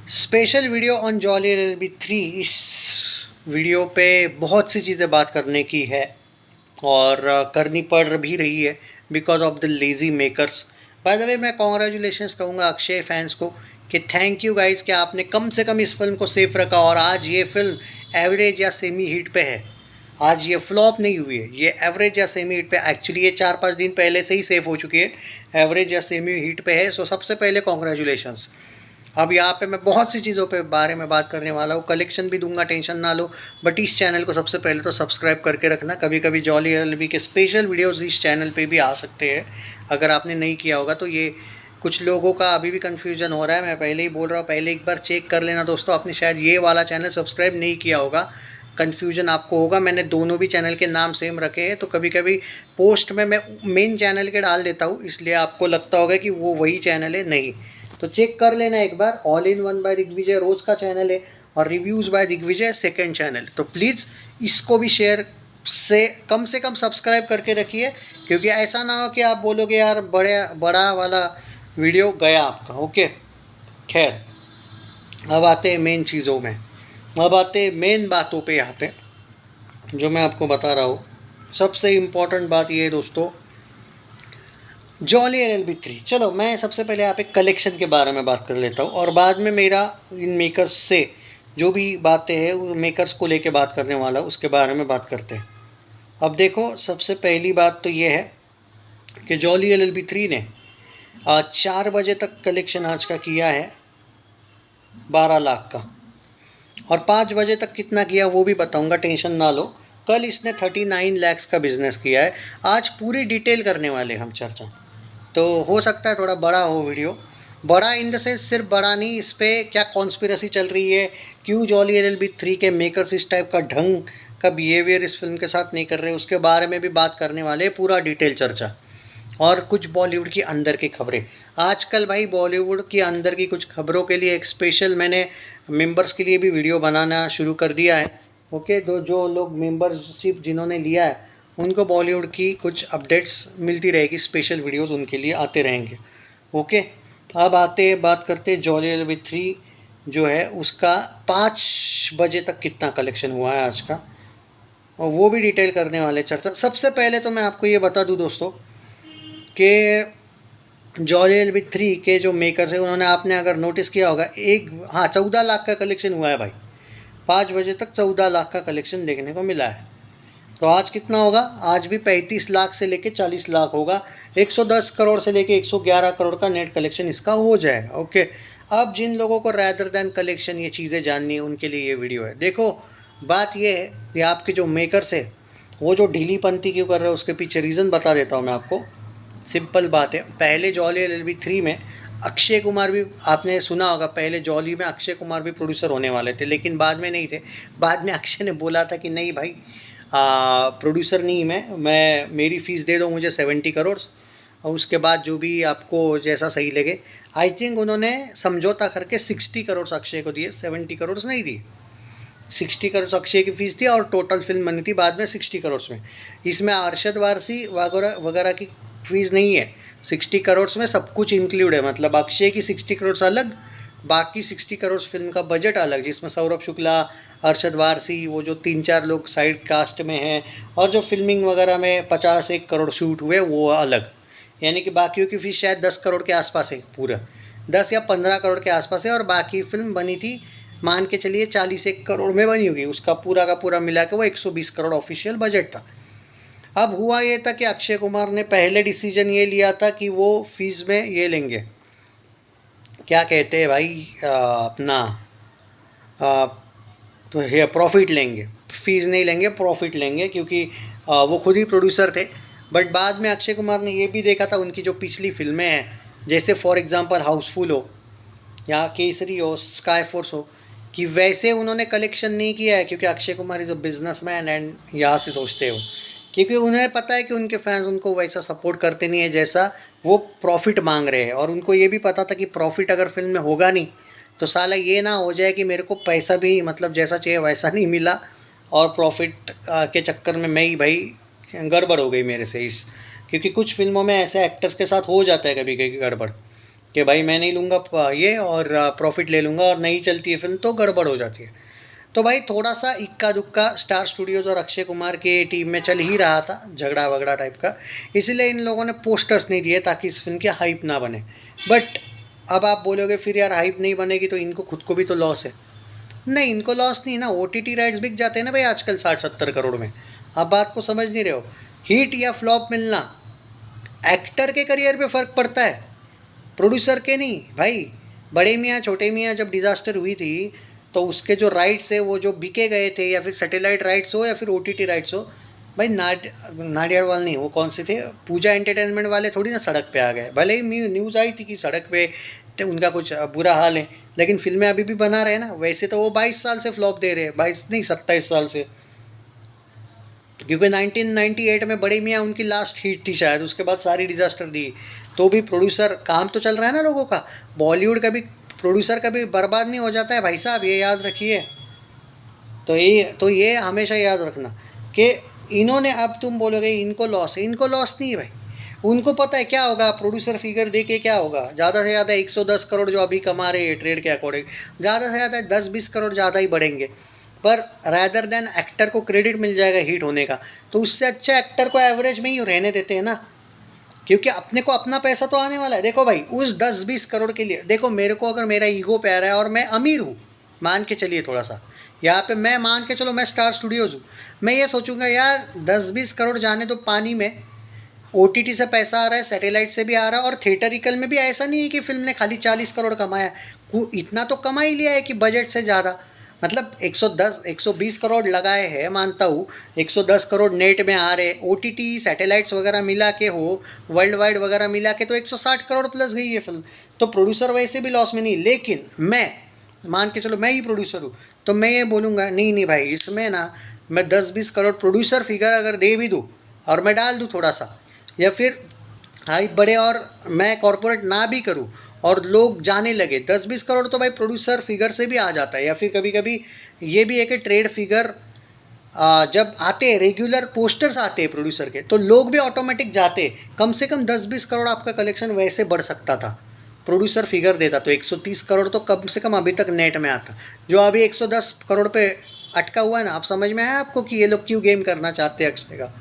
Special video on jolly LLB 3। इस video पे बहुत सी चीज़ें बात करने की है और करनी पड़ भी रही है because of the lazy makers. By the way मैं कॉन्ग्रेचुलेशंस कहूँगा अक्षय फैंस को कि थैंक यू गाइस कि आपने कम से कम इस फिल्म को सेफ रखा और आज ये फिल्म एवरेज या सेमी हिट पे है। आज ये फ्लॉप नहीं हुई है, ये एवरेज या सेमी हिट पे। एक्चुअली ये 4-5 दिन पहले से ही सेफ हो चुकी है, एवरेज या सेमी हिट पे है। सो सबसे पहले कॉन्ग्रेचुलेशंस। अब यहाँ पे मैं बहुत सी चीज़ों पे बारे में बात करने वाला हूँ, कलेक्शन भी दूंगा, टेंशन ना लो। बट इस चैनल को सबसे पहले तो सब्सक्राइब करके रखना। कभी कभी जॉली एलएलबी के स्पेशल वीडियोस इस चैनल पे भी आ सकते हैं, अगर आपने नहीं किया होगा तो। ये कुछ लोगों का अभी भी कन्फ्यूजन हो रहा है, मैं पहले ही बोल रहा हूँ, पहले एक बार चेक कर लेना दोस्तों। आपने शायद ये वाला चैनल सब्सक्राइब नहीं किया होगा, कन्फ्यूजन आपको होगा। मैंने दोनों भी चैनल के नाम सेम रखे हैं, तो कभी कभी पोस्ट में मैं मेन चैनल के डाल देता हूँ, इसलिए आपको लगता होगा कि वो वही चैनल है। नहीं, तो चेक कर लेना एक बार। All in one by Digvijay Rose का चैनल है और reviews by Digvijay second channel. तो प्लीज़ इसको भी शेयर से कम सब्सक्राइब करके रखिए, क्योंकि ऐसा ना हो कि आप बोलोगे यार बड़ा वाला वीडियो गया आपका। ओके, खैर अब आते हैं मेन चीज़ों में, अब आते हैं मेन बातों पे। यहाँ पे जो मैं आपको बता रहा हूँ, सबसे इम्पोर्टेंट बात ये है दोस्तों, जॉली एलएलबी 3। चलो मैं सबसे पहले यहाँ पे कलेक्शन के बारे में बात कर लेता हूँ और बाद में मेरा इन मेकर्स से जो भी बातें हैं वो मेकर्स को लेके बात करने वाला हूँ, उसके बारे में बात करते हैं। अब देखो, सबसे पहली बात तो ये है कि जॉली एलएलबी 3 ने आज 4 बजे तक कलेक्शन आज का किया है 12 लाख का, और 5 बजे तक कितना किया वो भी बताऊंगा, टेंशन ना लो। कल इसने 39 लैक्स का बिजनेस किया है। आज पूरी डिटेल करने वाले हम चर्चा, तो हो सकता है थोड़ा बड़ा हो वीडियो। बड़ा इन द सेंस सिर्फ बड़ा नहीं, इस पर क्या कॉन्स्पिरसी चल रही है, क्यों जॉली एलएलबी 3 के मेकर्स इस टाइप का ढंग का बिहेवियर इस फिल्म के साथ नहीं कर रहे, उसके बारे में भी बात करने वाले, पूरा डिटेल चर्चा। और कुछ बॉलीवुड की अंदर की खबरें। आजकल भाई बॉलीवुड की अंदर की कुछ खबरों के लिए एक स्पेशल मैंने मेंबर्स के लिए भी वीडियो बनाना शुरू कर दिया है। ओके, तो जो लोग मेंबरशिप जिन्होंने लिया है उनको बॉलीवुड की कुछ अपडेट्स मिलती रहेगी, स्पेशल वीडियोस उनके लिए आते रहेंगे। ओके, अब बात करते जॉली एलएलबी 3 जो है उसका 5 बजे तक कितना कलेक्शन हुआ है आज का, और वो भी डिटेल करने वाले चर्चा। सबसे पहले तो मैं आपको ये बता दूं दोस्तों कि जॉली एलएलबी 3 के जो मेकर्स हैं उन्होंने, आपने अगर नोटिस किया होगा, 14 लाख का कलेक्शन हुआ है भाई। 5 बजे तक 14 लाख का कलेक्शन देखने को मिला है। तो आज कितना होगा? आज भी 35 लाख से लेके 40 लाख होगा। 110 करोड़ से लेके 111 करोड़ का नेट कलेक्शन इसका हो जाएगा। ओके, अब जिन लोगों को रैदर दैन कलेक्शन ये चीज़ें जाननी है उनके लिए ये वीडियो है। देखो, बात ये है कि आपके जो मेकर्स है वो जो ढीली पंथी क्यों कर रहे हैं उसके पीछे रीज़न बता देता हूँ मैं आपको। सिंपल बात है, पहले जॉली एलएलबी 3 में अक्षय कुमार भी, आपने सुना होगा, पहले जॉली में अक्षय कुमार भी प्रोड्यूसर होने वाले थे, लेकिन बाद में नहीं थे। बाद में अक्षय ने बोला था कि नहीं भाई, प्रोड्यूसर नहीं, मैं मेरी फ़ीस दे दो मुझे 70 करोड़, और उसके बाद जो भी आपको जैसा सही लगे। आई थिंक उन्होंने समझौता करके 60 करोड़ अक्षय को दिए, 70 करोड़ नहीं दिए। 60 करोड़ अक्षय की फ़ीस थी और टोटल फिल्म बनी थी बाद में 60 करोड़ में। इसमें अरशद वारसी वगैरह वगैरह की फीस नहीं है। 60 करोड़ में सब कुछ इंक्लूड है, मतलब अक्षय की 60 करोड़ अलग, बाकी 60 करोड़ फिल्म का बजट अलग, जिसमें सौरभ शुक्ला, अरशद वारसी, वो जो 3-4 लोग साइड कास्ट में हैं, और जो फिल्मिंग वगैरह में 51 करोड़ शूट हुए वो अलग। यानी कि बाकियों की फ़ीस शायद 10 करोड़ के आसपास है, पूरा 10 या 15 करोड़ के आसपास है, और बाकी फिल्म बनी थी, मान के चलिए 41 करोड़ में बनी होगी। उसका पूरा का पूरा मिला के वो 120 करोड़ ऑफिशियल बजट था। अब हुआ ये था कि अक्षय कुमार ने पहले डिसीजन ये लिया था कि वो फीस में ये लेंगे, क्या कहते हैं भाई, अपना प्रॉफिट लेंगे। फीस नहीं लेंगे, प्रॉफिट लेंगे, क्योंकि वो खुद ही प्रोड्यूसर थे। बट बाद में अक्षय कुमार ने ये भी देखा था उनकी जो पिछली फिल्में हैं, जैसे फॉर एग्जांपल हाउसफुल हो या केसरी हो, स्काई फोर्स हो, कि वैसे उन्होंने कलेक्शन नहीं किया है, क्योंकि Akshay Kumar is a businessman and यहाँ से सोचते हो, क्योंकि उन्हें पता है कि उनके फैंस उनको वैसा सपोर्ट करते नहीं है जैसा वो प्रॉफिट मांग रहे हैं। और उनको ये भी पता था कि प्रॉफिट अगर फिल्म में होगा नहीं तो साला ये ना हो जाए कि मेरे को पैसा भी मतलब जैसा चाहिए वैसा नहीं मिला, और प्रॉफिट के चक्कर में मैं ही भाई गड़बड़ हो गई मेरे से। क्योंकि कुछ फिल्मों में ऐसे एक्टर्स के साथ हो जाता है कभी कभी गड़बड़, कि भाई मैं नहीं लूँगा ये और प्रॉफिट ले लूँगा, और नहीं चलती है फिल्म तो गड़बड़ हो जाती है। तो भाई थोड़ा सा इक्का दुक्का स्टार स्टूडियोज़ और अक्षय कुमार की टीम में चल ही रहा था, झगड़ा वगड़ा टाइप का, इसलिए इन लोगों ने पोस्टर्स नहीं दिए ताकि इस फिल्म की हाइप ना बने। बट अब आप बोलोगे फिर यार हाइप नहीं बनेगी तो इनको खुद को भी तो लॉस है। नहीं, इनको लॉस नहीं ना, OTT राइट्स बिक जाते हैं ना भाई आजकल 60-70 करोड़ में। आप बात को समझ नहीं रहे हो। हिट या फ्लॉप मिलना एक्टर के करियर पे फ़र्क पड़ता है, प्रोड्यूसर के नहीं भाई। बड़े मियाँ छोटे मियाँ जब डिज़ास्टर हुई थी तो उसके जो राइट्स है वो जो बिके गए थे, या फिर सैटेलाइट राइट्स हो या फिर OTT राइट्स हो, भाई नाडियाडवाल नहीं, वो कौन से थे, पूजा एंटरटेनमेंट वाले थोड़ी ना सड़क पे आ गए। भले ही न्यूज़ आई थी कि सड़क पे तो उनका कुछ बुरा हाल है, लेकिन फिल्में अभी भी बना रहे हैं ना। वैसे तो वो 22 साल से फ्लॉप दे रहे हैं, 22 नहीं 27 साल से, क्योंकि 1998 में बड़े मियाँ उनकी लास्ट हिट थी शायद, उसके बाद सारी डिज़ास्टर दी। तो भी प्रोड्यूसर, काम तो चल रहा है ना लोगों का। बॉलीवुड का भी प्रोड्यूसर कभी बर्बाद नहीं हो जाता है भाई साहब, ये याद रखिए। तो ये हमेशा याद रखना कि इन्होंने, अब तुम बोलोगे इनको लॉस है, इनको लॉस नहीं है भाई। उनको पता है क्या होगा, प्रोड्यूसर फिगर दे के क्या होगा, ज़्यादा से ज़्यादा 110 करोड़ जो अभी कमा रहे हैं ट्रेड के अकॉर्डिंग, ज़्यादा से ज़्यादा 10-20 करोड़ ज़्यादा ही बढ़ेंगे। पर रैदर देन एक्टर को क्रेडिट मिल जाएगा हिट होने का, तो उससे अच्छा एक्टर को एवरेज में ही रहने देते हैं ना, क्योंकि अपने को अपना पैसा तो आने वाला है। देखो भाई उस 10-20 करोड़ के लिए, देखो मेरे को अगर मेरा ईगो पे आ रहा है और मैं अमीर हूँ, मान के चलिए थोड़ा सा यहाँ पे, मैं मान के चलो मैं स्टार स्टूडियोज़ हूँ, मैं ये सोचूंगा यार 10-20 करोड़ जाने तो पानी में, OTT से पैसा आ रहा है, सैटेलाइट से भी आ रहा है, और थिएटरिकल में भी ऐसा नहीं है कि फिल्म ने खाली 40 करोड़ कमाया, इतना तो कमा ही लिया है कि बजट से ज़्यादा, मतलब 120 करोड़ लगाए हैं मानता हूँ, 110 करोड़ नेट में आ रहे, OTT सैटेलाइट्स वगैरह मिला के हो, वर्ल्ड वाइड वगैरह मिला के तो 160 करोड़ प्लस गई है फिल्म। तो प्रोड्यूसर वैसे भी लॉस में नहीं, लेकिन मैं मान के चलो मैं ही प्रोड्यूसर हूँ, तो मैं ये बोलूँगा नहीं भाई इसमें ना मैं 10-20 करोड़ प्रोड्यूसर फिगर अगर दे भी दूँ और मैं डाल दूँ थोड़ा सा, या फिर हाई बड़े और मैं कॉरपोरेट ना भी करूं और लोग जाने लगे, 10-20 करोड़ तो भाई प्रोड्यूसर फिगर से भी आ जाता है। या फिर कभी कभी ये भी है कि ट्रेड फिगर जब आते हैं, रेगुलर पोस्टर्स आते हैं प्रोड्यूसर के, तो लोग भी ऑटोमेटिक जाते हैं। कम से कम 10-20 करोड़ आपका कलेक्शन वैसे बढ़ सकता था, प्रोड्यूसर फिगर देता तो 130 करोड़ तो कम से कम अभी तक नेट में आता, जो अभी 110 करोड़ पे अटका हुआ है ना। आप समझ में आया आपको कि ये लोग क्यों गेम करना चाहते हैं अक्षय का?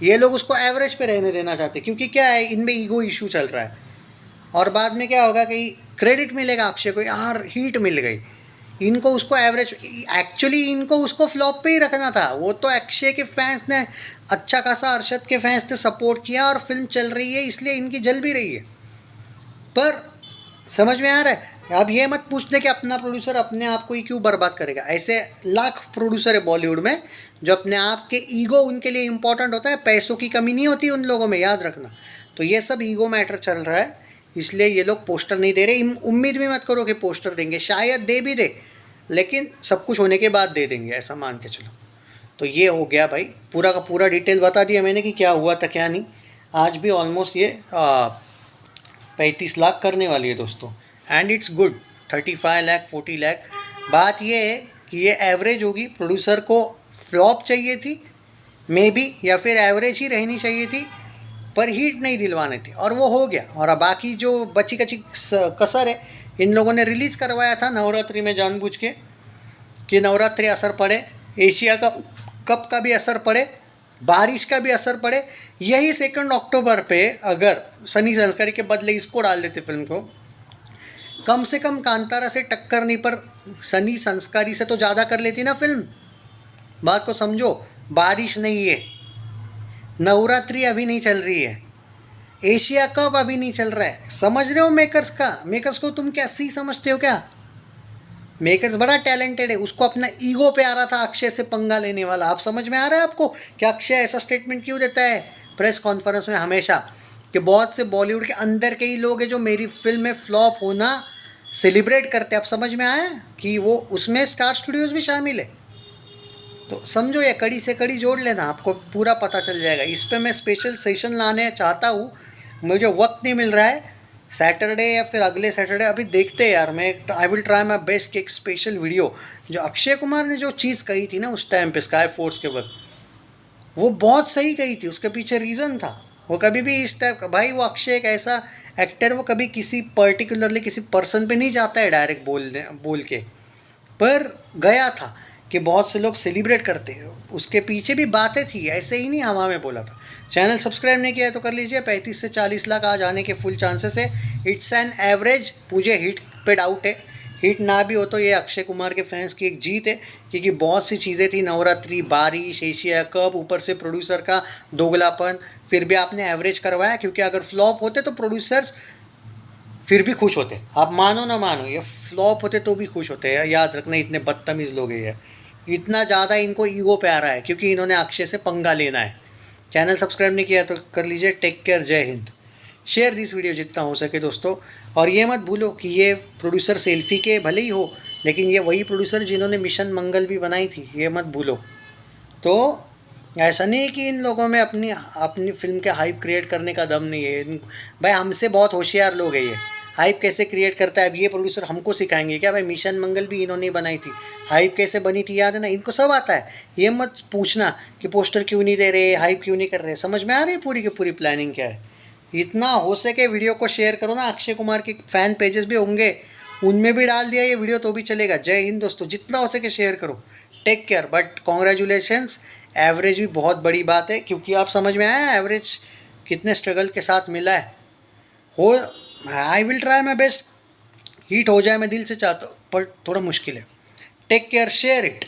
ये लोग उसको एवरेज पे रहने देना चाहते हैं, क्योंकि क्या है इनमें ईगो इशू चल रहा है, और बाद में क्या होगा कि क्रेडिट मिलेगा अक्षय को, यार हिट मिल गई, इनको उसको एवरेज, एक्चुअली इनको उसको फ्लॉप पे ही रखना था। वो तो अक्षय के फैंस ने अच्छा खासा, अरशद के फैंस ने सपोर्ट किया और फिल्म चल रही है, इसलिए इनकी जल भी रही है। पर समझ में आ रहा है? अब ये मत पूछने कि अपना प्रोड्यूसर अपने आप को ही क्यों बर्बाद करेगा। ऐसे लाख प्रोड्यूसर है बॉलीवुड में जो अपने आप के ईगो उनके लिए इंपॉर्टेंट होता है, पैसों की कमी नहीं होती उन लोगों में, याद रखना। तो ये सब ईगो मैटर चल रहा है, इसलिए ये लोग पोस्टर नहीं दे रहे। उम्मीद भी मत करो कि पोस्टर देंगे, शायद दे भी दे, लेकिन सब कुछ होने के बाद दे देंगे, ऐसा मान के चलो। तो ये हो गया भाई, पूरा का पूरा डिटेल बता दिया मैंने कि क्या हुआ था क्या नहीं। आज भी ऑलमोस्ट ये 35 लाख करने वाली है दोस्तों, and it's good. 35 lakh 40 lakh. बात ये है कि ये एवरेज होगी, प्रोड्यूसर को फ्लॉप चाहिए थी मे बी, या फिर एवरेज ही रहनी चाहिए थी, पर हिट नहीं दिलवाने थे, और वो हो गया। और अब बाकी जो बची कची कसर है, इन लोगों ने रिलीज़ करवाया था नवरात्रि में जानबूझ के कि नवरात्रि असर पड़े, एशिया कप का भी असर पड़े, बारिश का भी असर पड़े। यही 2 अक्टूबर पे अगर सनी संस्कारी के बदले इसको डाल देते फिल्म को, कम से कम कांतारा से टक्कर नहीं पर सनी संस्कारी से तो ज़्यादा कर लेती ना फिल्म। बात को समझो, बारिश नहीं है, नवरात्रि अभी नहीं चल रही है, एशिया कप अभी नहीं चल रहा है। समझ रहे हो मेकर्स को तुम क्या सी समझते हो क्या? मेकर्स बड़ा टैलेंटेड है, उसको अपना ईगो पे आ रहा था अक्षय से पंगा लेने वाला। आप समझ में आ रहा है आपको कि अक्षय ऐसा स्टेटमेंट क्यों देता है प्रेस कॉन्फ्रेंस में हमेशा, कि बहुत से बॉलीवुड के अंदर के ही लोग हैं जो मेरी फिल्म में फ्लॉप होना सेलिब्रेट करते हैं। अब समझ में आया कि वो उसमें स्टार स्टूडियोज़ भी शामिल है। तो समझो, ये कड़ी से कड़ी जोड़ लेना, आपको पूरा पता चल जाएगा। इस पर मैं स्पेशल सेशन लाने चाहता हूँ, मुझे वक्त नहीं मिल रहा है। सैटरडे या फिर अगले सैटरडे अभी देखते हैं यार, मैं I will try my best कि एक स्पेशल वीडियो, जो अक्षय कुमार ने जो चीज़ कही थी ना उस टाइम पे स्काई फोर्स के वक्त, वो बहुत सही कही थी, उसके पीछे रीज़न था। वो कभी भी इस टाइप का, भाई वो अक्षय एक ऐसा एक्टर वो कभी किसी पर्टिकुलरली किसी पर्सन पे नहीं जाता है डायरेक्ट बोल के, पर गया था कि बहुत से लोग सेलिब्रेट करते हैं, उसके पीछे भी बातें थी, ऐसे ही नहीं हवा में बोला था। चैनल सब्सक्राइब नहीं किया है तो कर लीजिए, 35 से 40 लाख आ जाने के फुल चांसेस है। इट्स एन एवरेज, मुझे हिट पे डाउट है, हिट ना भी हो तो ये अक्षय कुमार के फैंस की एक जीत है, क्योंकि बहुत सी चीज़ें थी, नवरात्रि, बारिश, एशिया कप, ऊपर से प्रोड्यूसर का दोगलापन, फिर भी आपने एवरेज करवाया। क्योंकि अगर फ्लॉप होते तो प्रोड्यूसर्स फिर भी खुश होते, आप मानो ना मानो, ये फ्लॉप होते तो भी खुश होते हैं। याद रखना, इतने बदतमीज़ लोग हैं ये, इतना ज़्यादा इनको ईगो पे आ रहा है क्योंकि इन्होंने अक्षय से पंगा लेना है। चैनल सब्सक्राइब नहीं किया तो कर लीजिए। टेक केयर, जय हिंद। शेयर दिस वीडियो जितना हो सके दोस्तों, और ये मत भूलो कि ये प्रोड्यूसर सेल्फी के भले ही हो, लेकिन ये वही प्रोड्यूसर जिन्होंने मिशन मंगल भी बनाई थी, ये मत भूलो। तो ऐसा नहीं है कि इन लोगों में अपनी अपनी फिल्म के हाइप क्रिएट करने का दम नहीं है। भाई हमसे बहुत होशियार लोग हैं ये, हाइप कैसे क्रिएट करता है अब ये प्रोड्यूसर हमको सिखाएंगे क्या? भाई मिशन मंगल भी इन्होंने बनाई थी, हाइप कैसे बनी थी याद है ना, इनको सब आता है। ये मत पूछना कि पोस्टर क्यों नहीं दे रहे, हाइप क्यों नहीं कर रहे, समझ में आ रही है पूरी की पूरी प्लानिंग क्या है। इतना हो सके वीडियो को शेयर करो ना, अक्षय कुमार के फैन पेजेस भी होंगे, उनमें भी डाल दिया ये वीडियो तो भी चलेगा। जय हिंद दोस्तों, जितना हो सके शेयर करो। Take care, but congratulations, average भी बहुत बड़ी बात है, क्योंकि आप समझ में आया एवरेज कितने स्ट्रगल के साथ मिला है। हो, I will try my best, hit हो जाए, मैं दिल से चाहता हूँ, पर थोड़ा मुश्किल है। Take care, share it.